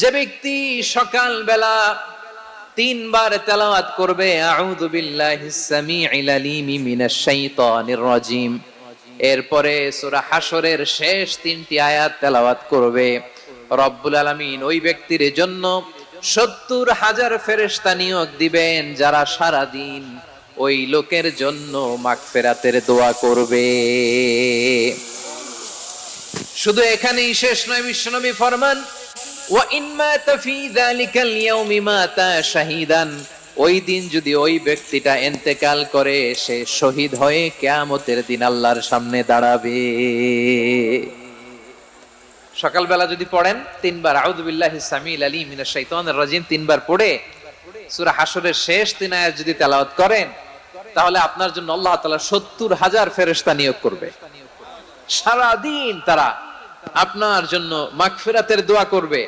যে ব্যক্তি সকাল বেলা তিনবার তেলাওয়াত করবে আউযু বিল্লাহিস সামিউল আলিম মিনাশ শাইতানির রাজিম, এরপরে সূরা হাশরের শেষ তিনটি আয়াত তেলাওয়াত করবে, রব্বুল আলামিন ওই ব্যক্তির জন্য ৭০,০০০ ফেরেশতা নিয়োগ দিবেন যারা সারা দিন ওই লোকের জন্য মাগফিরাতের দোয়া করবে। শুধু এখানেই শেষ নয়, বিশ্বনবী ফরমান ওয়া ইন মাতা ফি যালিকাল ইয়াউমি মাতা শাহীদান, ওই দিন যদি ওই ব্যক্তিটা ইন্তেকাল করে সে শহীদ হয়ে কিয়ামতের দিন আল্লাহর সামনে দাঁড়াবে। সকালবেলা যদি পড়েন তিনবার আউযু বিল্লাহিস সামিউল আলিম মিনাশ শাইতানির রাজিম তিনবার পড়ে সূরা হাশরের শেষ তিন আয়াত যদি তেলাওয়াত করেন, তাহলে আপনার জন্য আল্লাহ তাআলা ৭০,০০০ ফেরেশতা নিয়োগ করবে। সারা দিন তারা আপনার জন্য মাগফিরাতের দোয়া করবে।